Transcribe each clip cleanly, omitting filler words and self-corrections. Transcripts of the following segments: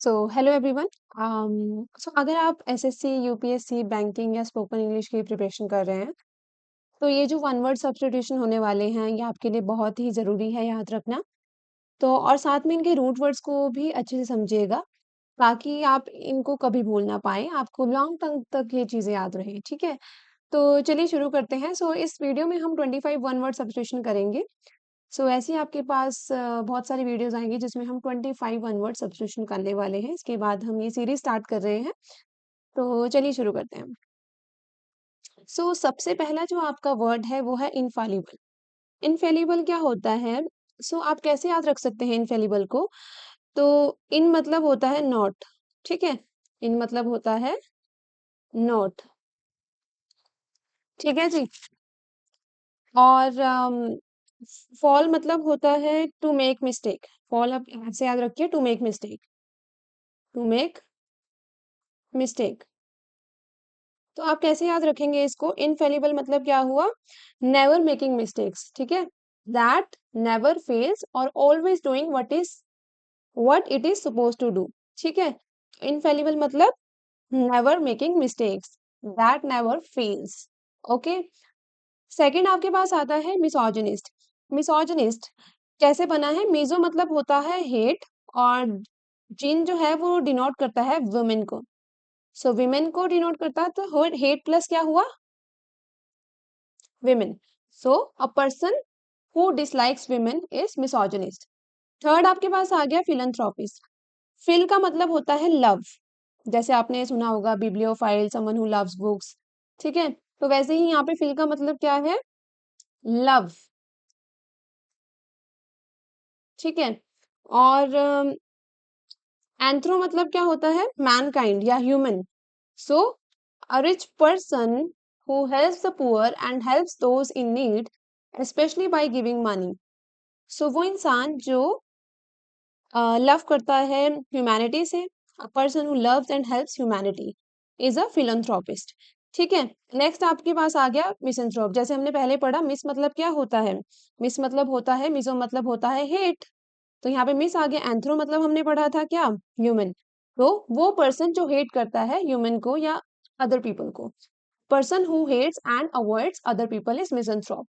Hello everyone. अगर आप SSC, UPSC, banking या स्पोकन इंग्लिश की प्रिपरेशन कर रहे हैं, तो ये जो वन वर्ड सब्स्टिट्यूशन होने वाले हैं, ये आपके लिए बहुत ही ज़रूरी है याद रखना। तो और साथ में इनके रूट वर्ड्स को भी अच्छे से समझिएगा, ताकि आप इनको कभी भूल ना पाएँ, आपको लॉन्ग टर्म तक ये चीज़ें याद रहें, ठीक है? तो चलिए शुरू करते हैं। इस वीडियो में हम 25 वन वर्ड सब्स्टिट्यूशन करेंगे। ऐसे ही आपके पास बहुत सारी वीडियोस आएँगी जिसमें हम 25 वन वर्ड सब्स्टिट्यूशन करने वाले हैं। इसके बाद हम ये सीरीज़ स्टार्ट कर रहे हैं। तो चलिए शुरू करते हैं। सबसे पहला जो आपका वर्ड है वो है इनफैलिबल। इनफैलिबल क्या होता है? आप कैसे याद रख सकते हैं इनफैलिबल को? तो इन मतलब होता है नॉट, ठीक है? इन मतलब होता है नॉट, ठीक है जी? और फॉल मतलब होता है टू मेक मिस्टेक। फॉल आप ऐसे याद रखिए, to make mistake, to make mistake. तो आप कैसे याद रखेंगे इसको? इनफेलिबल मतलब क्या हुआ? नेवर मेकिंग मिस्टेक्स, ठीक है? दैट नेवर फेल्स और always doing what it is suppose to do, ठीक है? इनफेलिबल मतलब never making mistakes, that never fails. Okay. Second आपके पास आता है मिसोजिनिस्ट। मिसोजिनिस्ट कैसे बना है? मिजो मतलब होता है हेट, और जिन जो है वो डिनोट करता है वुमेन को। विमेन को डिनोट करता है, तो हेट प्लस क्या हुआ? Women. A person who dislikes women is misogynist. Third आपके पास आ गया फिलैंथ्रोपिस्ट। फिल का मतलब होता है लव। जैसे आपने सुना होगा bibliophile, someone who loves books, ठीक है? तो वैसे ही यहाँ पे फिल का मतलब क्या है? लव, ठीक है? और एंथ्रो मतलब क्या होता है? मैनकाइंड या human. So a rich person who helps the poor and helps those in need, especially by giving money. वो इंसान जो लव करता है ह्यूमैनिटी से, a person who loves and helps humanity is a philanthropist, ठीक है? Next आपके पास आ गया मिसएंथ्रोप। जैसे हमने पहले पढ़ा, मिस मतलब क्या होता है? मिस मतलब होता है, मिसो मतलब होता है हेट। तो यहाँ पे मिस आ गया। एंथ्रो मतलब हमने पढ़ा था क्या? ह्यूमन। तो वो पर्सन जो हेट करता है ह्यूमन को या अदर पीपल को। Person who hates and avoids other people is misanthrope,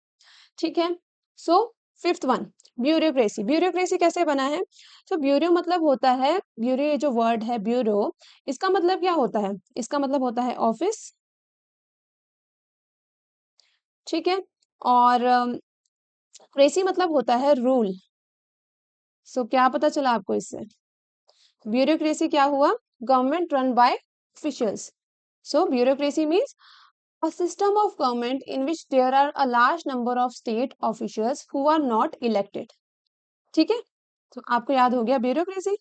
ठीक है? So fifth one, bureaucracy. Bureaucracy कैसे बना है? ब्यूरो मतलब होता है, ब्यूरो ये जो वर्ड है ब्यूरो, इसका मतलब क्या होता है? इसका मतलब होता है ऑफिस, ठीक है? और क्रेसी मतलब होता है रूल। क्या पता चला आपको इससे? ब्यूरोक्रेसी क्या हुआ? Government run bye officials. Bureaucracy means a system of government in which there are a large number of state officials who are not elected. ठीक है? आपको याद हो गया ब्यूरोक्रेसी।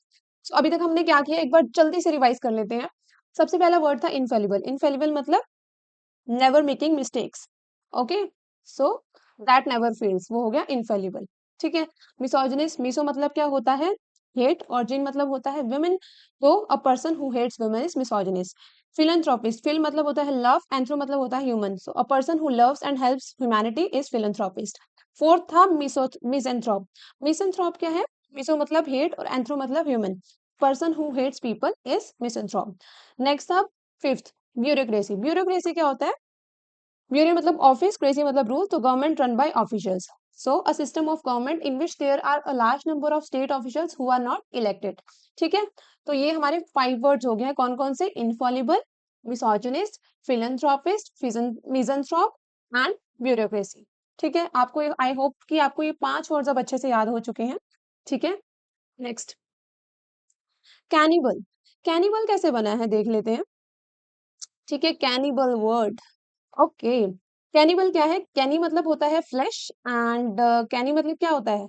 अभी तक हमने क्या किया, एक बार जल्दी से रिवाइज कर लेते हैं। सबसे पहला वर्ड था इनफेलिबल। इनफेलिबल मतलब never making mistakes. Okay. So that never fails, वो हो गया इनफेलिबल, ठीक है? मिसोजिनिस्ट, मिसो मतलब क्या होता है? हेट, और जिन मतलब होता है वुमेन। तो a person who hates women is misogynist. Philanthropist, phil मतलब होता है लव, एंथ्रो मतलब होता है human. A person who loves and helps humanity is philanthropist. Fourth था मिसएंथ्रोप। मिसएंथ्रोप क्या है? मिसो मतलब हेट और एंथ्रो मतलब human. Person who hates people is misanthrope. Next था फिफ्थ, ब्यूरोक्रेसी। ब्यूरोक्रेसी क्या होता है? ब्यूरो मतलब ऑफिस, क्रेजी मतलब रूल। तो government run by officials. A system of government in which there are a large number of state officials who are not elected, ठीक है? तो ये हमारे 5 वर्ड्स हो गए हैं। कौन कौन से? Infallible, misogynist, philanthropist, misanthrope and bureaucracy, ठीक है? आपको आई होप कि आपको ये 5 वर्ड्स अब अच्छे से याद हो चुके हैं, ठीक है? Next, cannibal. कैनिबल कैसे बना है देख लेते हैं, ठीक है? Cannibal word, okay. कैनिबल क्या है? कैनी मतलब होता है फ्लैश, एंड कैनी मतलब क्या होता है?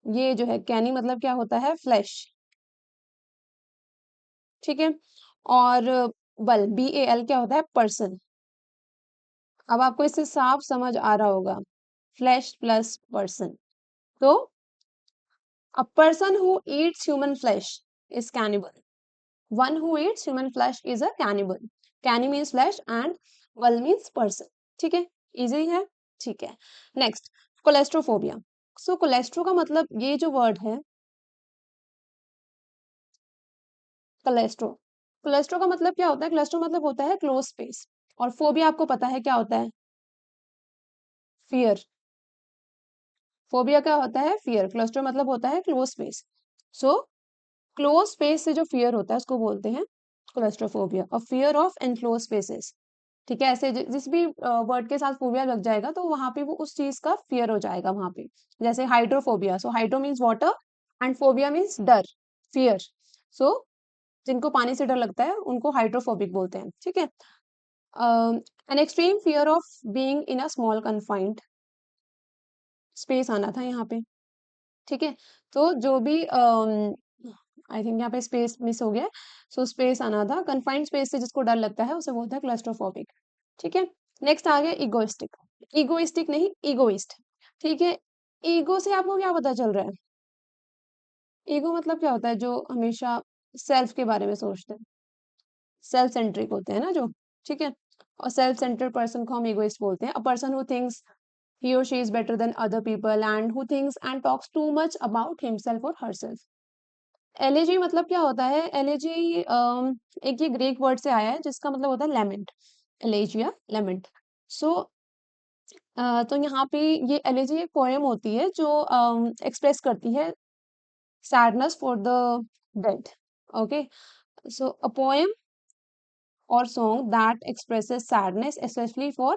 ये जो है कैनी मतलब क्या होता है? फ्लैश, ठीक है? और बल, BAL क्या होता है? पर्सन। अब आपको इससे साफ समझ आ रहा होगा, फ्लैश प्लस पर्सन। तो a person who eats human flesh is cannibal. One who eats human flesh is a cannibal. Canni means flesh and bal means person, ठीक है? इजी है, ठीक है? नेक्स्ट, कोलेस्ट्रोफोबिया। कोलेस्ट्रो का मतलब, ये जो वर्ड है, कोलेस्ट्रो। कोलेस्ट्रो का मतलब क्या होता है? कोलेस्ट्रो मतलब होता है क्लोज स्पेस। और फोबिया आपको पता है क्या होता है? फियर। फोबिया क्या होता है? फियर। क्लोस्ट्रो मतलब होता है close space. So close space से जो फियर होता है उसको बोलते हैं क्लोस्ट्रोफोबिया, और फियर ऑफ एनक्लोज स्पेसेस। ठीक है, ऐसे जिस भी वर्ड के साथ फोबिया लग जाएगा तो वहां पे वो उस चीज का फियर हो जाएगा वहां पे। जैसे hydrophobia, so hydro means water and phobia means डर, फियर। सो जिनको पानी से डर लगता है उनको हाइड्रोफोबिक बोलते हैं। ठीक है। An extreme fear of being in a small confined space आना था यहाँ पे। ठीक है। तो जो भी आई थिंक यहाँ पे स्पेस मिस हो गया। सो स्पेस आना था, कन्फाइंड स्पेस से जिसको डर लगता है उसे बोलता है क्लस्ट्रोफोबिक। ठीक है। नेक्स्ट आ गया इगोइस्टिक। इगोइस्टिक नहीं, इगोइस्ट। ठीक है। ईगो से आपको क्या पता चल रहा है? ईगो मतलब क्या होता है? जो हमेशा सेल्फ के बारे में सोचते हैं, सेल्फ सेंट्रिक होते हैं ना जो। ठीक है। और सेल्फ सेंटर्ड पर्सन को हम इगोइस्ट बोलते हैं। अ person who thinks he or she is better than other people and who thinks and talks too much about himself or herself. Elegy मतलब क्या होता है? एलेजी एक ये ग्रीक वर्ड से आया है जिसका मतलब होता है लेमेंट। एलेजिया, लेमेंट। सो तो यहाँ पे ये एलेजी एक पोएम होती है जो एक्सप्रेस करती है sadness for the dead. Okay. So a poem or song that expresses sadness especially for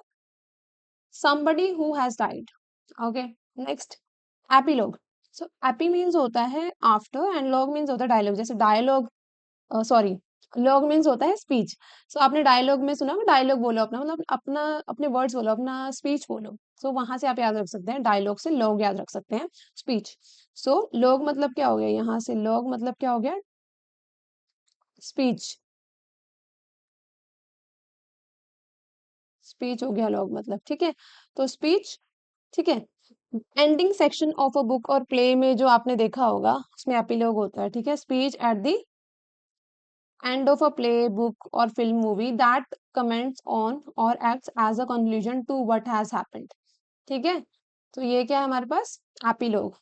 somebody who has died. Okay, next, epilogue. So AP means होता है आफ्टर एंड लॉग मीन्स होता है dialogue. जैसे dialogue, sorry, log means होता है speech. सो आपने dialogue में सुना, डायलॉग बोलो अपना, मतलब अपना अपने वर्ड्स बोलो, अपना स्पीच बोलो। सो वहां से आप याद रख सकते हैं, डायलॉग से लॉग याद रख सकते हैं, स्पीच। सो लॉग मतलब क्या हो गया? यहाँ से लॉग मतलब क्या हो गया? स्पीच। स्पीच हो गया लॉग मतलब। ठीक है। तो स्पीच। ठीक है। Ending section of a book और प्ले में जो आपने देखा होगा उसमें एपिलॉग होता है। ठीक है। Speech at the end of a play, book और film, movie that comments on और acts as a conclusion to what has happened. ठीक है। तो ये क्या है हमारे पास? एपिलॉग।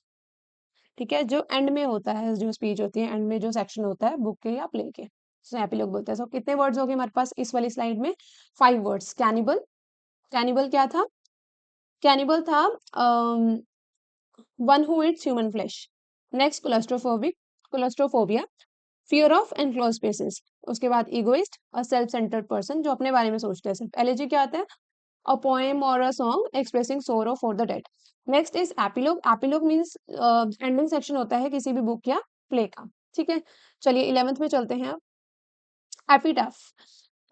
ठीक है, जो एंड में होता है, जो स्पीच होती है एंड में, जो सेक्शन होता है बुक के या प्ले के, तो एपिलॉग बोलते हैं। सो कितने वर्ड्स हो गए हमारे पास इस वाली स्लाइड में? 5 वर्ड्स। कैनिबल। कैनिबल क्या था? कैनिबल था one who eats human flesh. Next, claustrophobic, claustrophobia, fear of enclose spaces. उसके बाद egoist, a self centred person जो अपने बारे में सोचते हैं सिर्फ। एलर्जी क्या आता है? अ पोएम और अ सॉन्ग एक्सप्रेसिंग सोरो for the dead. Next is epilogue. Epilogue means ending section होता है किसी भी बुक या प्ले का। ठीक है। चलिए 11th में चलते हैं अब। एपिटाफ।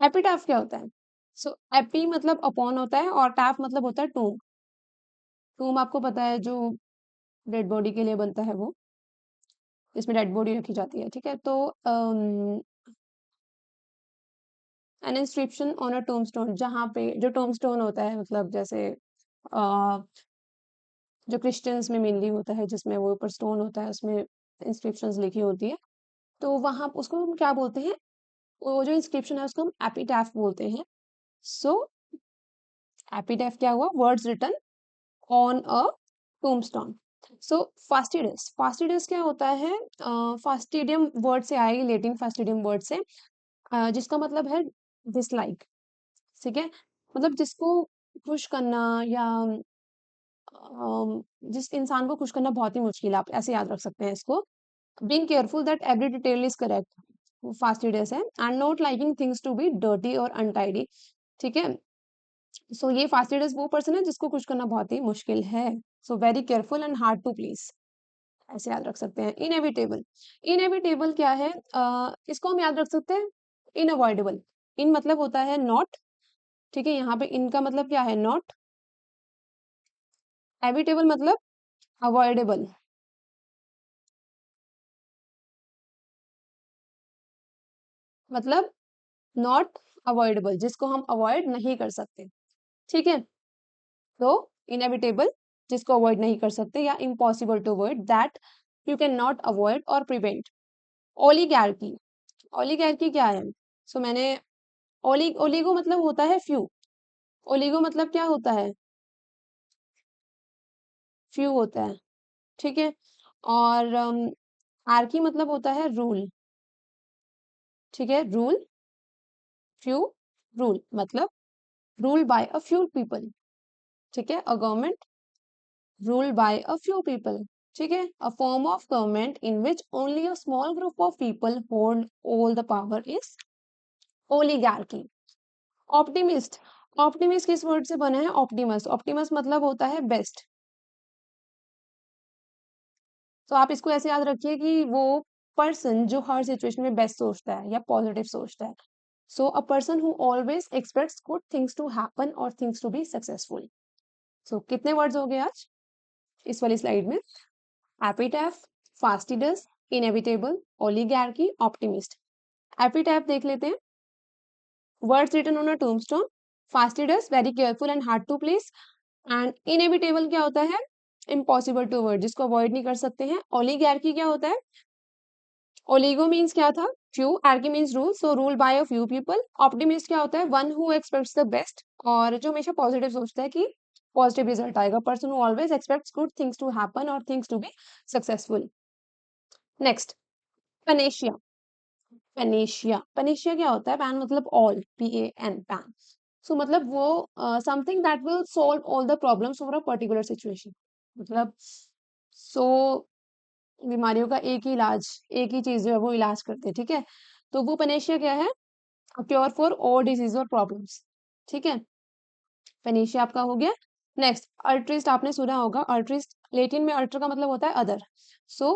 एपिटाफ क्या होता है? सो एपी मतलब अपॉन होता है और टाफ मतलब होता है टूम। टूम आपको पता है, जो डेड बॉडी के लिए बनता है वो, जिसमें डेड बॉडी रखी जाती है। ठीक है। तो N inscription on a tombstone, जहाँ पे जो टोम्बस्टोन होता है, मतलब जैसे जो क्रिश्चियंस में मेनली होता है, जिसमें वो ऊपर स्टोन होता है उसमें इंस्क्रिप्शंस लिखी होती है, तो वहां उसको हम क्या बोलते हैं? वो जो इंस्क्रिप्शन है उसको हम एपिटैफ बोलते हैं। सो एपिटैफ क्या हुआ? Words written on a tombstone. So fastidious. Fastidious क्या होता है? फास्टिडियम वर्ड से आएगी, लेटिन फास्टिडियम वर्ड से, जिसका मतलब है डिसलाइक। ठीक है। मतलब जिसको खुश करना या जिस इंसान को खुश करना बहुत ही मुश्किल है, आप ऐसे याद रख सकते हैं इसको। Being careful that every detail is correct, fastidious है। And not liking things to be dirty और अनटाइडी। ठीक है। सो ये फास्टिडियस वो पर्सन है जिसको खुश करना बहुत ही मुश्किल है। So very careful and hard to please, ऐसे याद रख सकते हैं। इनएविटेबल। इनएविटेबल क्या है? इसको हम याद रख सकते हैं इनअवॉइडेबल। इन मतलब होता है नॉट। ठीक है। यहाँ पे इनका मतलब क्या है? नॉट। एविटेबल मतलब अवॉइडेबल। मतलब नॉट अवॉइडेबल, जिसको हम अवॉइड नहीं कर सकते। ठीक है। तो इनएविटेबल, जिसको अवॉइड नहीं कर सकते, या impossible to avoid, that you can not avoid और प्रिवेंट। ओलिगैर्की। ओलिगैर्की क्या है? सो मैंने ओलिगो मतलब होता है फ्यू। ओलिगो मतलब क्या होता है? फ्यू होता है। ठीक है। और आर्की मतलब होता है रूल। ठीक है, रूल फ्यू रूल मतलब rule by a few people, ठीक है, a government rule by a few people, ठीक है, a form of government in which only a small group of people hold all the power is oligarchy. Optimist, optimist किस word से बना है? Optimus, Optimus मतलब होता है बेस्ट। तो आप इसको ऐसे याद रखिए कि वो पर्सन जो हर सिचुएशन में बेस्ट सोचता है या पॉजिटिव सोचता है। So a person who always expects good things to happen और things to be successful. So कितने वर्ड्स हो गए आज इस वाली स्लाइड में? Epitaph, fastidious, inevitable, oligarchy, optimist. Epitaph देख लेते हैं। Words written on a tombstone. Fastidious very careful and hard to please. And inevitable क्या होता है? इम्पॉसिबल टू अवॉइड, जिसको अवॉइड नहीं कर सकते हैं। ओलिगार्की क्या होता है? ओलिगो मीन्स क्या था? Few, archy means rule, so rule by a few people. Optimist क्या होता है? One who expects the best, और जो हमेशा पॉजिटिव सोचता है कि पॉजिटिव रिजल्ट आएगा। Person who always expects good things to happen और things to be successful. Next, panacea. Panacea, panacea क्या होता है? पैन मतलब ऑल, PAN, पैन। सो मतलब वो something that will solve all the problems for a particular situation. मतलब सो बीमारियों का एक ही इलाज, एक ही चीज जो है वो इलाज करते हैं, ठीक है। तो वो पेनेशिया क्या है? क्योर फॉर ऑल डिजीज और प्रॉब्लम्स, ठीक है। पेनेशिया आपका हो गया। नेक्स्ट, अल्ट्रिस्ट आपने सुना होगा। अल्ट्रिस्ट लैटिन में अल्टर का मतलब होता है अदर। सो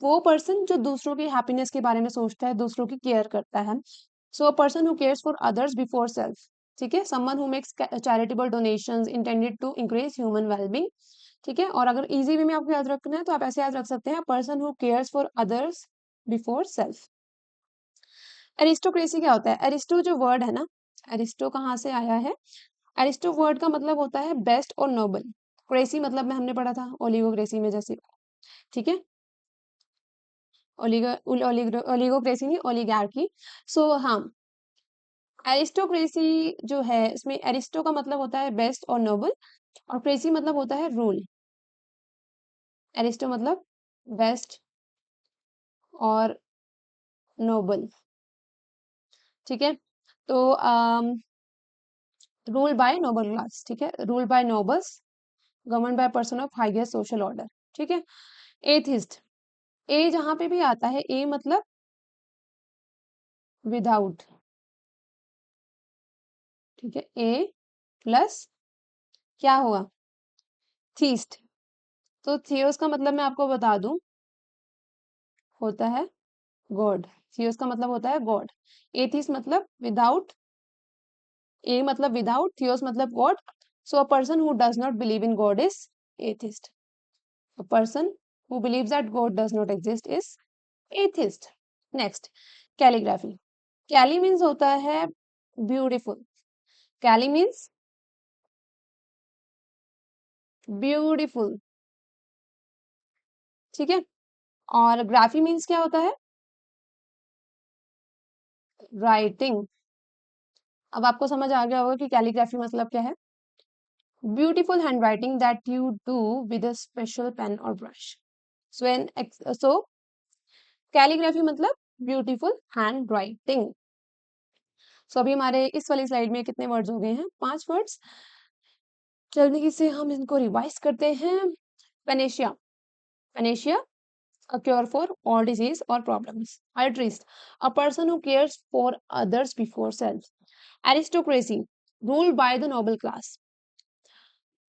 वो पर्सन जो दूसरों की हैप्पीनेस के बारे में सोचता है, दूसरों की केयर करता है। So a person who cares for others before self, ठीक है। Someone who makes charitable donations intended to increase human wellbeing, ठीक है। और अगर इजी वे में आपको याद रखना है तो आप ऐसे याद रख सकते हैं, person who cares for others before self. Aristocracy क्या होता है? एरिस्टो जो वर्ड है ना, एरिस्टो कहाँ से आया है? एरिस्टो वर्ड का मतलब होता है बेस्ट और नोबल। क्रेसी मतलब में हमने पढ़ा था ओलिगोक्रेसी में, जैसे, ठीक है। ओलिगोक्रेसी नहीं, ओलिगार्की। सो हाँ, एरिस्टोक्रेसी जो है इसमें एरिस्टो का मतलब होता है बेस्ट और नोबल, और क्रेसी मतलब होता है रूल। एरिस्टो मतलब बेस्ट और नोबल, ठीक है। तो रूल बाय नोबल क्लास, ठीक है, rule by nobles, govern by person of highest social order, ठीक है। एथिस्ट, ए जहां पे भी आता है, ए मतलब विदाउट, ठीक है। ए प्लस क्या हुआ? थीस्ट। तो थियोस का मतलब मैं आपको बता दूं, होता है गॉड। थियोस का मतलब होता है गॉड। एथिस्ट मतलब विदाउट, ए मतलब विदाउट, थियोस मतलब God. So a person who does not believe in God is atheist. A person who believes that God does not exist is atheist. Next, calligraphy. Calli means होता है beautiful. कैली means beautiful, ठीक है। और graphy means क्या होता है? Writing. अब आपको समझ आ गया होगा कि कैलीग्राफी मतलब क्या है। Beautiful hand writing that you do with a special pen और ब्रश। सो कैलीग्राफी मतलब ब्यूटीफुल हैंड राइटिंग। सो अभी हमारे इस वाली स्लाइड में कितने वर्ड्स हो गए हैं? 5 वर्ड्स। जल्दी से हम इनको रिवाइज करते हैं। Panacea, Panacea a cure for all disease or problems. Altruist, a person who cares for others before self. Aristocracy, ruled by the noble class.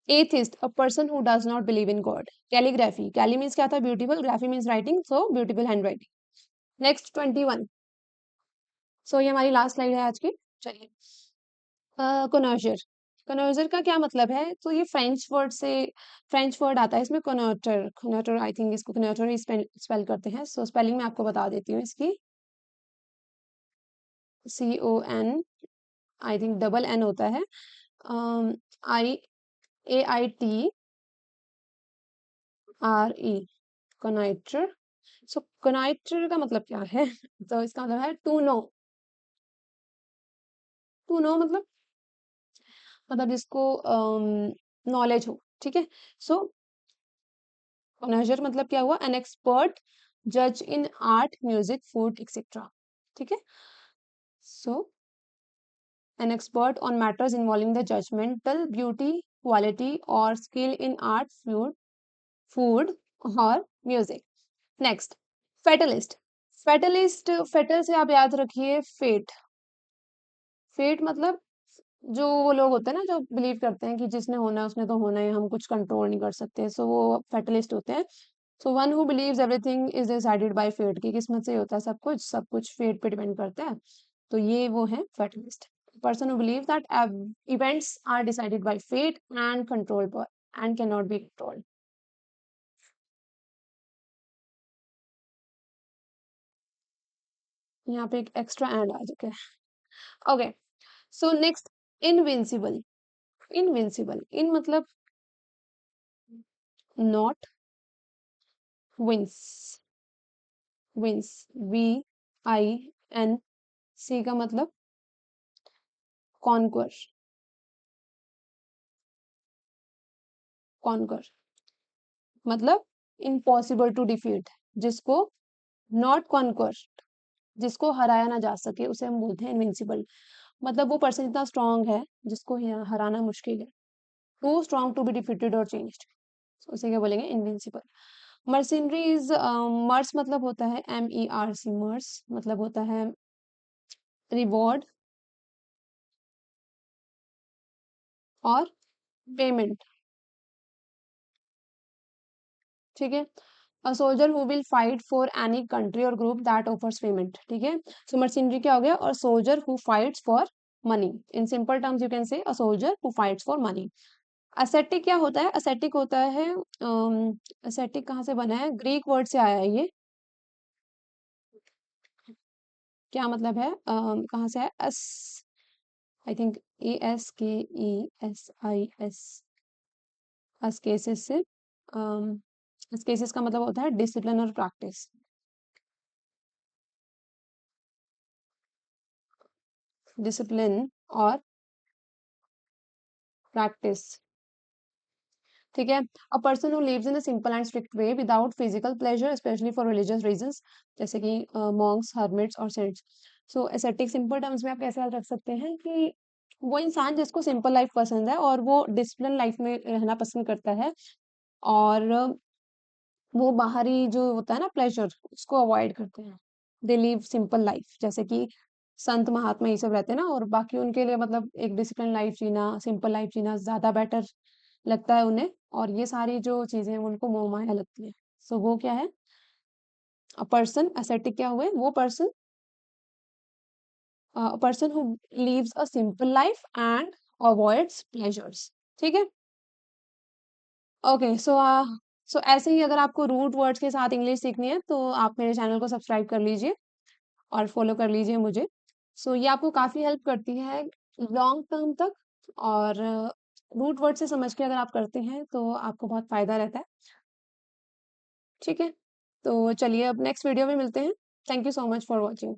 Atheist, a person who does not believe in God. Calligraphy, calli means क्या था? Beautiful, graphy means writing, so beautiful handwriting. Next 21. So ये हमारी last slide है आज की। चलिए, कनोजर, कनोजर का क्या मतलब है? तो ये फ्रेंच वर्ड से, फ्रेंच वर्ड आता है इसमें, कनोटर, कनोटर, आई थिंक इसको कनोटर ही स्पेल करते हैं। सो स्पेलिंग मैं आपको बता देती हूँ इसकी। CON, I think double N होता है। I AITRE, कनाइटर। सो कनाइटर का मतलब क्या है? तो इसका मतलब है टू नो। टू नो मतलब जिसको नॉलेज हो, ठीक है। सो कनोजर मतलब क्या हुआ? एन एक्सपर्ट जज इन आर्ट, म्यूजिक, फूड, एक्सेट्रा, ठीक है। सो an expert on matters involving the judgmental beauty, quality, or skill in art, food, or music. Next, fatalist. Fatalist, fatal से आप याद रखिए फेट। फेट मतलब जो वो लोग होते हैं ना जो बिलीव करते हैं कि जिसने होना है उसने तो होना है, हम कुछ कंट्रोल नहीं कर सकते, सो वो फेटलिस्ट होते हैं। So one who believes everything is decided by fate, की किस्मत से ही होता है सब कुछ फेट पे डिपेंड करता है। तो ये वो है fatalist, person who believe that events are decided by fate and control and can not be controlled. यहाँ पे एक एक्स्ट्रा एंड आ चुका है। Okay, so next, invincible. Invincible, in मतलब not, vince, vince, VIN C का मतलब कॉन्कर, कॉन्कर मतलब इम्पॉसिबल टू डिफीट, जिसको नॉट कॉन्कर, जिसको हराया ना जा सके उसे हम बोलते हैं इनविंसिबल। मतलब वो पर्सन इतना स्ट्रांग है जिसको हराना मुश्किल है, too strong to be defeated और चेंज्ड, उसे क्या बोलेंगे, इनविंसिबल। मर्सिनरी इज, मर्स मतलब होता है MERC, मर्स मतलब होता है रिवॉर्ड और पेमेंट, ठीक है। A soldier who will fight for any country और ग्रुप दैट ऑफर्स पेमेंट, ठीक है। सो मर्सिनरी क्या हो गया, और soldier who fights for money, in simple terms you can say a soldier who fights for money. Ascetic क्या होता है, असेटिक होता है, असेटिक कहाँ से बना है, ग्रीक वर्ड से आया है ये, क्या मतलब है, कहाँ से है, अस, आई थिंक ASKESIS, अस्केसिस से, अस्केसिस का मतलब होता है डिसिप्लिन और प्रैक्टिस, डिसिप्लिन और प्रैक्टिस, ठीक है। A person who lives in a simple and strict way without physical pleasure specially for religious reasons, जैसे कि मॉन्क्स, हर्मिट्स और saints. So ascetic simple terms में आप कैसे याद रख सकते हैं कि वो इंसान जिसको सिंपल लाइफ पसंद है और वो डिसिप्लिन लाइफ में रहना पसंद करता है, और वो बाहरी जो होता है ना प्लेजर उसको अवॉइड करते हैं, दे लिव सिंपल लाइफ, जैसे कि संत महात्मा ये सब रहते हैं ना, और बाकी उनके लिए मतलब एक डिसिप्लिन लाइफ जीना, सिंपल लाइफ जीना ज्यादा बेटर लगता है उन्हें, और ये सारी जो चीजें हैं उनको मोह माया लगती है। सो वो क्या है, अ पर्सन एसेटिक क्या हुए, वो person, person who lives a simple life and avoids pleasures, ठीक है। ओके, सो ऐसे ही अगर आपको रूट वर्ड्स के साथ इंग्लिश सीखनी है तो आप मेरे चैनल को सब्सक्राइब कर लीजिए और फॉलो कर लीजिए मुझे। सो ये आपको काफ़ी हेल्प करती है लॉन्ग टर्म तक, और रूट वर्ड से समझ के अगर आप करते हैं तो आपको बहुत फ़ायदा रहता है, ठीक है। तो चलिए अब नेक्स्ट वीडियो में मिलते हैं। Thank you so much for watching.